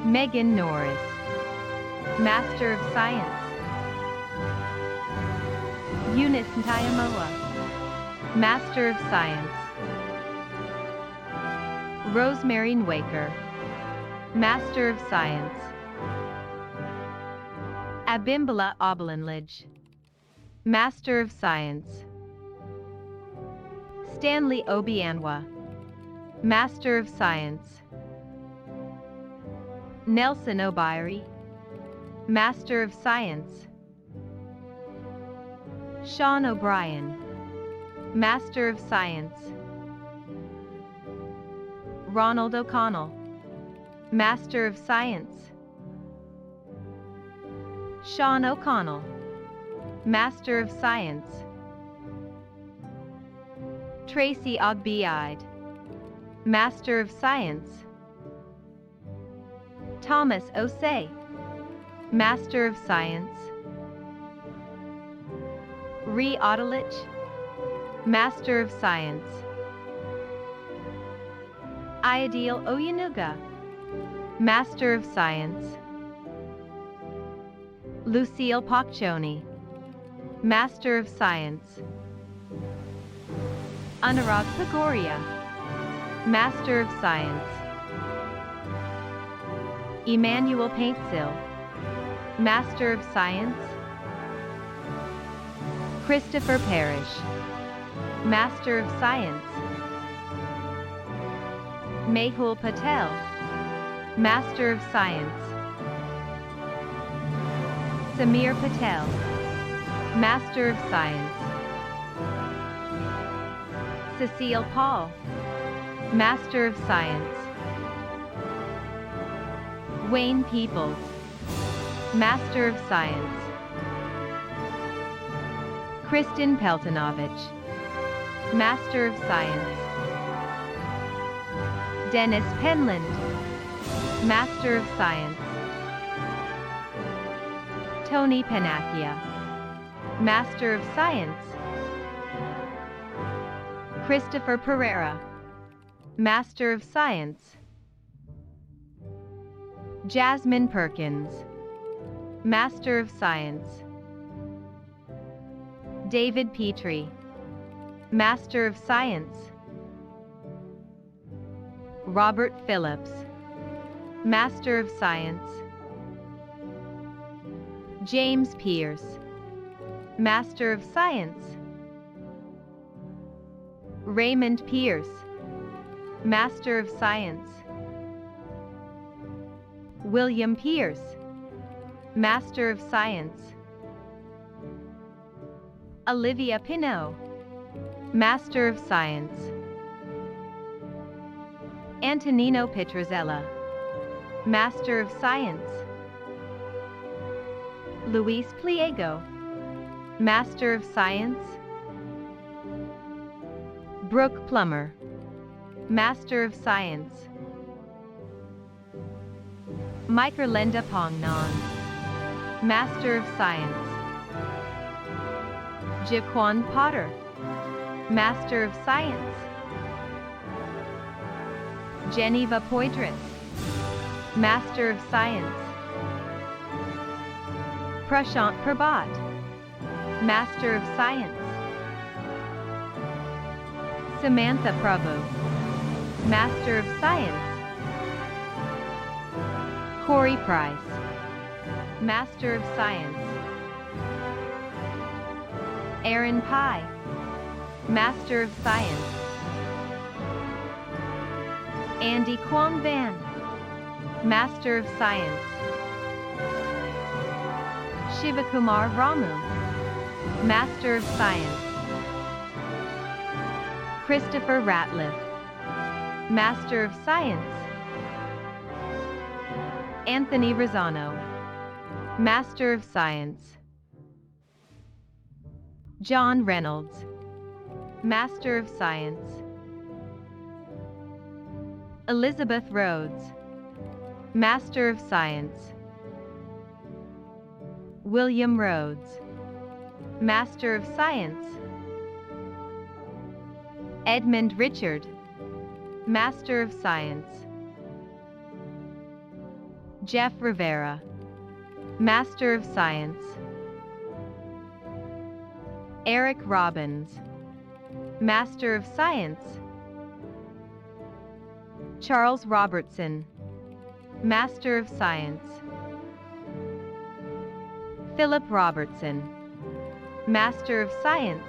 Megan Norris, Master of Science. Eunice Ntayamoa, Master of Science. Rosemary Nwaker, Master of Science. Abimbola Obelinlage, Master of Science. Stanley Obianwa, Master of Science. Nelson O'Beirey, Master of Science. Sean O'Brien, Master of Science. Ronald O'Connell, Master of Science. Sean O'Connell, Master of Science. Tracy Ogbeide, Master of Science. Thomas Osei, Master of Science. Ree Otelich, Master of Science. Ayodele Oyenuga, Master of Science. Lucille Pakchoni, Master of Science. Anurag Pagoria, Master of Science. Emmanuel Paintsil, Master of Science. Christopher Parrish, Master of Science. Mehul Patel, Master of Science. Samir Patel, Master of Science. Cecile Paul, Master of Science. Wayne Peoples, Master of Science. Kristen Peltonovich, Master of Science. Dennis Penland, Master of Science. Tony Panakia, Master of Science. Christopher Pereira, Master of Science. Jasmine Perkins, Master of Science. David Petrie, Master of Science. Robert Phillips, Master of Science. James Pierce, Master of Science. Raymond Pierce, Master of Science. William Pierce, Master of Science. Olivia Pinault, Master of Science. Antonino Petrozella, Master of Science. Luis Pliego, Master of Science. Brooke Plummer, Master of Science. Microlenda Pongnon, Master of Science. Jaquan Potter, Master of Science. Geneva Poitras, Master of Science. Prashant Prabhat, Master of Science. Samantha Prabhu, Master of Science. Corey Price, Master of Science. Aaron Pye, Master of Science. Andy Kwong Van, Master of Science. Shivakumar Ramu, Master of Science. Christopher Ratliff, Master of Science. Anthony Rosano, Master of Science. John Reynolds, Master of Science. Elizabeth Rhodes, Master of Science. William Rhodes, Master of Science. Edmund Richard, Master of Science. Jeff Rivera, Master of Science. Eric Robbins, Master of Science. Charles Robertson, Master of Science. Philip Robertson, Master of Science.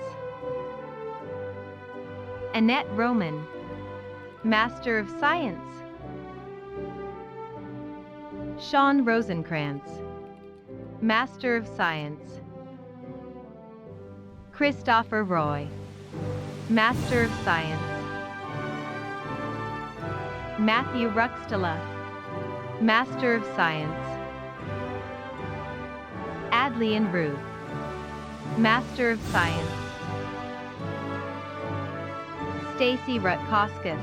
Annette Roman, Master of Science. Sean Rosenkrantz, Master of Science. Christopher Roy, Master of Science. Matthew Ruxtala, Master of Science. Hadley and Ruth, Master of Science. Stacy Rutkoskis,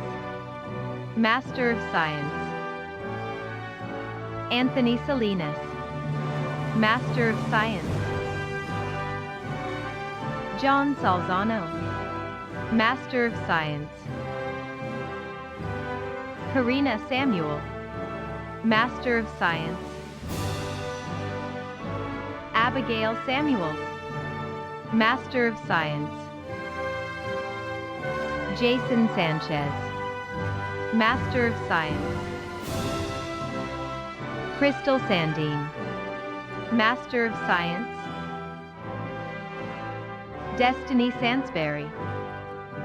Master of Science. Anthony Salinas, Master of Science. John Salzano, Master of Science. Karina Samuel, Master of Science. Abigail Samuels, Master of Science. Jason Sanchez, Master of Science. Crystal Sandine, Master of Science. Destiny Sansberry,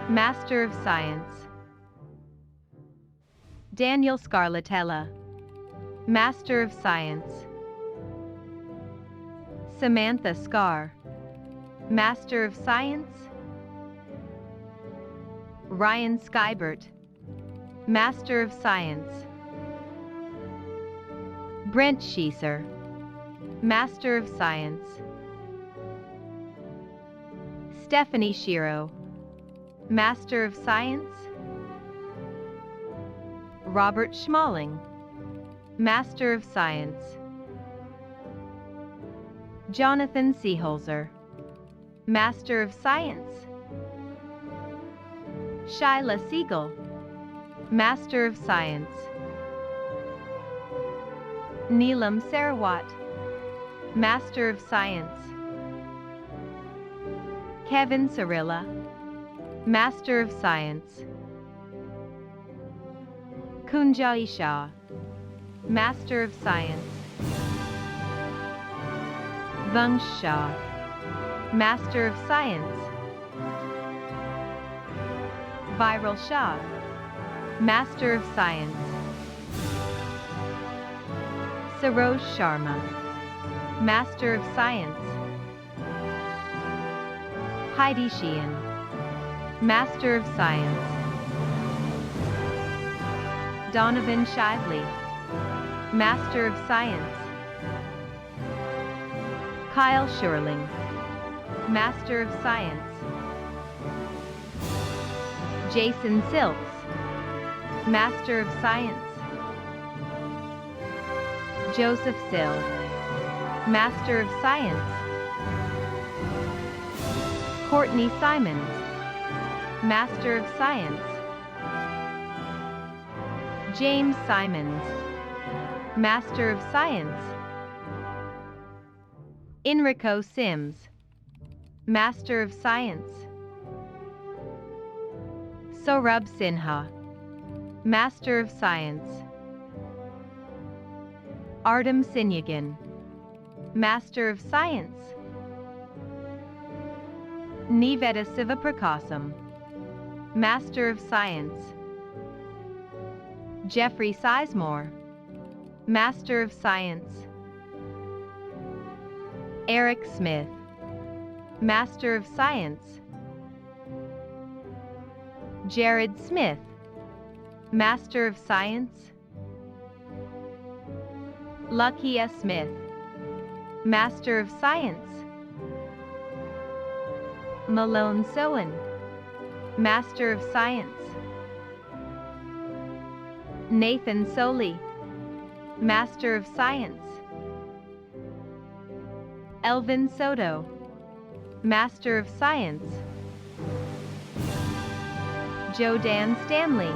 Master of Science. Daniel Scarlatella, Master of Science. Samantha Scar, Master of Science. Ryan Skybert, Master of Science. Brent Schieser, Master of Science. Stephanie Shiro, Master of Science. Robert Schmalling, Master of Science. Jonathan Seeholzer, Master of Science. Shyla Siegel, Master of Science. Neelam Sarawat, Master of Science. Kevin Cirilla, Master of Science. Kunjai Shah, Master of Science. Vangsh Shah, Master of Science. Viral Shah, Master of Science. Saroj Sharma, Master of Science. Heidi Sheehan, Master of Science. Donovan Shively, Master of Science. Kyle Schurling, Master of Science. Jason Silks, Master of Science. Joseph Sill, Master of Science. Courtney Simons, Master of Science. James Simons, Master of Science. Enrico Sims, Master of Science. Saurabh Sinha, Master of Science. Artem Sinyagin, Master of Science. Niveta Sivaprakasam, Master of Science. Jeffrey Sizemore, Master of Science. Eric Smith, Master of Science. Jared Smith, Master of Science. Lakia Smith, Master of Science. Malone Sowen, Master of Science. Nathan Soley, Master of Science. Elvin Soto, Master of Science. Jodan Stanley,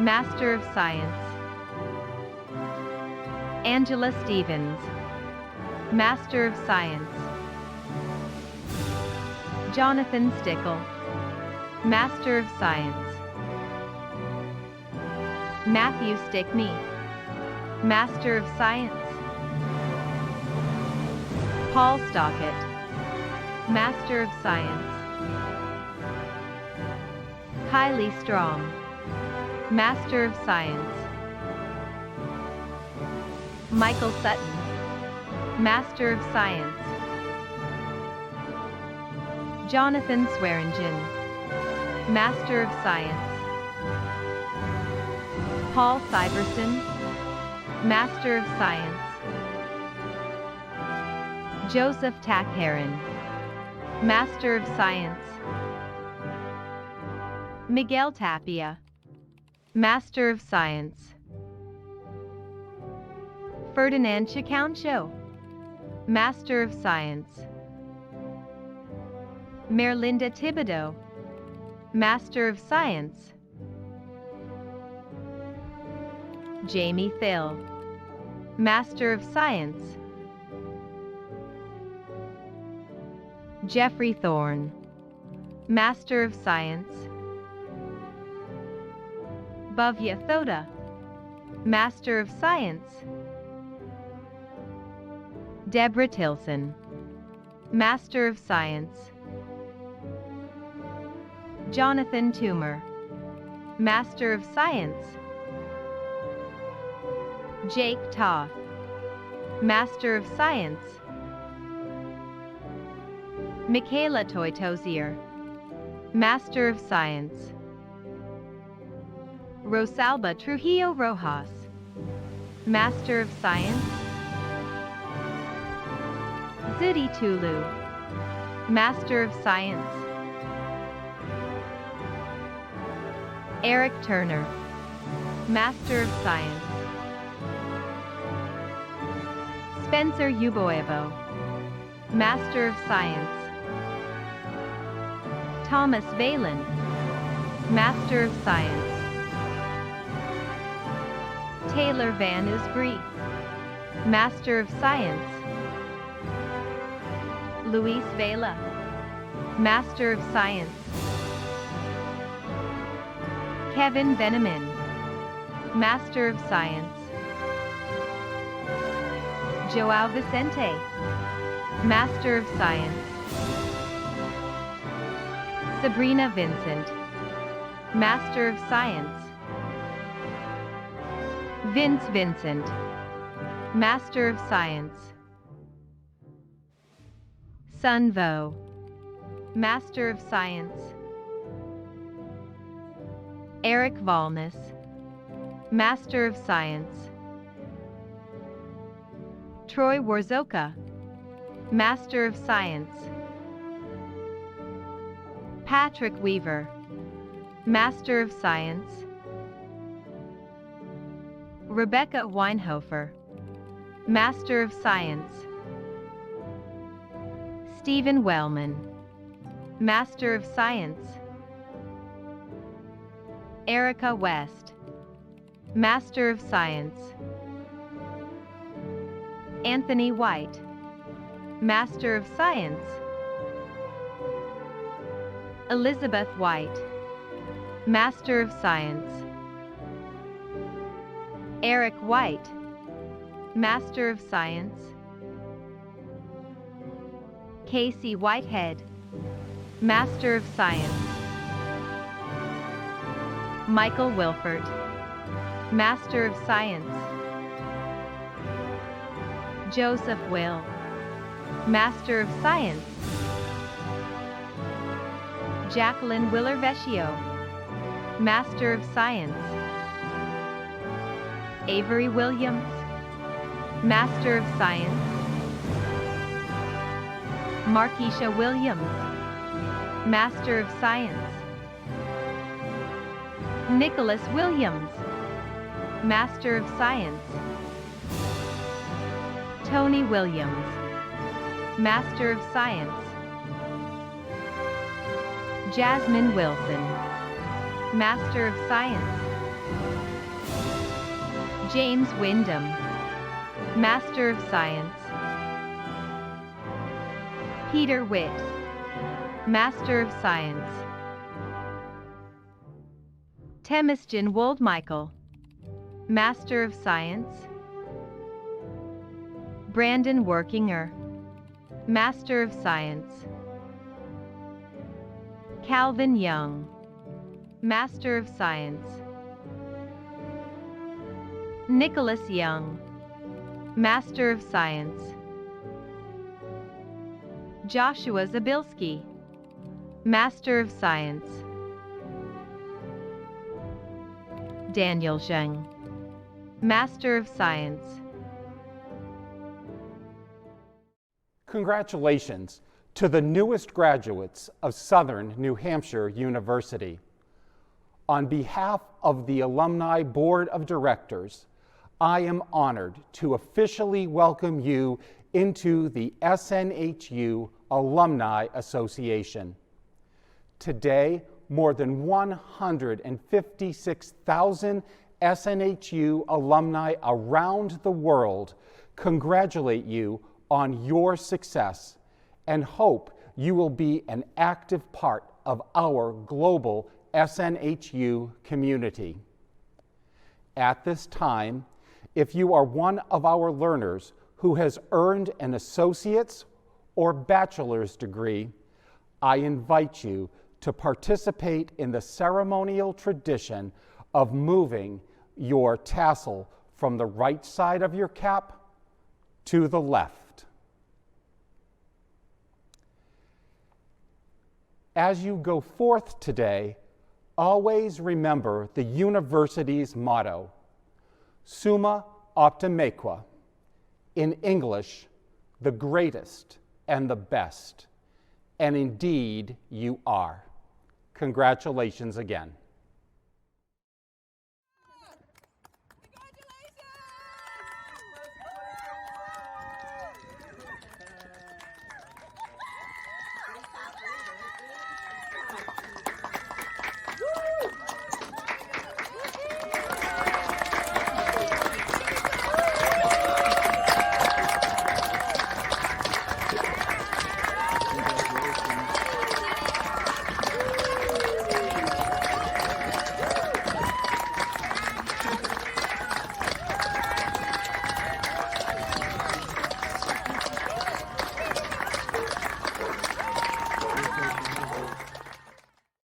Master of Science. Angela Stevens, Master of Science. Jonathan Stickle, Master of Science. Matthew Stickney, Master of Science. Paul Stockett, Master of Science. Kylie Strong, Master of Science. Michael Sutton, Master of Science. Jonathan Swearingen, Master of Science. Paul Syverson, Master of Science. Joseph Takharin, Master of Science. Miguel Tapia, Master of Science. Ferdinand Chicauncho, Master of Science. Merlinda Thibodeau, Master of Science. Jamie Thill, Master of Science. Jeffrey Thorne, Master of Science. Bhavya Thoda, Master of Science. Deborah Tilson, Master of Science. Jonathan Toomer, Master of Science. Jake Toth, Master of Science. Michaela Toitosier, Master of Science. Rosalba Trujillo Rojas, Master of Science. Zudi Tulu, Master of Science. Eric Turner, Master of Science. Spencer Uboevo, Master of Science. Thomas Valen, Master of Science. Taylor Van Usbrie, Master of Science. Luis Vela, Master of Science. Kevin Veneman, Master of Science. Joao Vicente, Master of Science. Sabrina Vincent, Master of Science. Vince Vincent, Master of Science. Sun Vo, Master of Science. Eric Valnes, Master of Science. Troy Warzoka, Master of Science. Patrick Weaver, Master of Science. Rebecca Weinhofer, Master of Science. Stephen Wellman, Master of Science. Erica West, Master of Science. Anthony White, Master of Science. Elizabeth White, Master of Science. Eric White, Master of Science. Casey Whitehead, Master of Science. Michael Wilford, Master of Science. Joseph Will, Master of Science. Jacqueline Willer-Vecchio, Master of Science. Avery Williams, Master of Science. Markeisha Williams, Master of Science. Nicholas Williams, Master of Science. Tony Williams, Master of Science. Jasmine Wilson, Master of Science. James Wyndham, Master of Science. Peter Witt, Master of Science. Temesgen Woldmichael, Master of Science. Brandon Workinger, Master of Science. Calvin Young, Master of Science. Nicholas Young, Master of Science. Joshua Zabilski, Master of Science. Daniel Zheng, Master of Science. Congratulations to the newest graduates of Southern New Hampshire University. On behalf of the Alumni Board of Directors, I am honored to officially welcome you into the SNHU Alumni Association. Today, more than 156,000 SNHU alumni around the world congratulate you on your success and hope you will be an active part of our global SNHU community. At this time, if you are one of our learners who has earned an associate's or bachelor's degree, I invite you to participate in the ceremonial tradition of moving your tassel from the right side of your cap to the left. As you go forth today, always remember the university's motto, Summa Optimaque, in English, the greatest and the best. And indeed, you are. Congratulations again.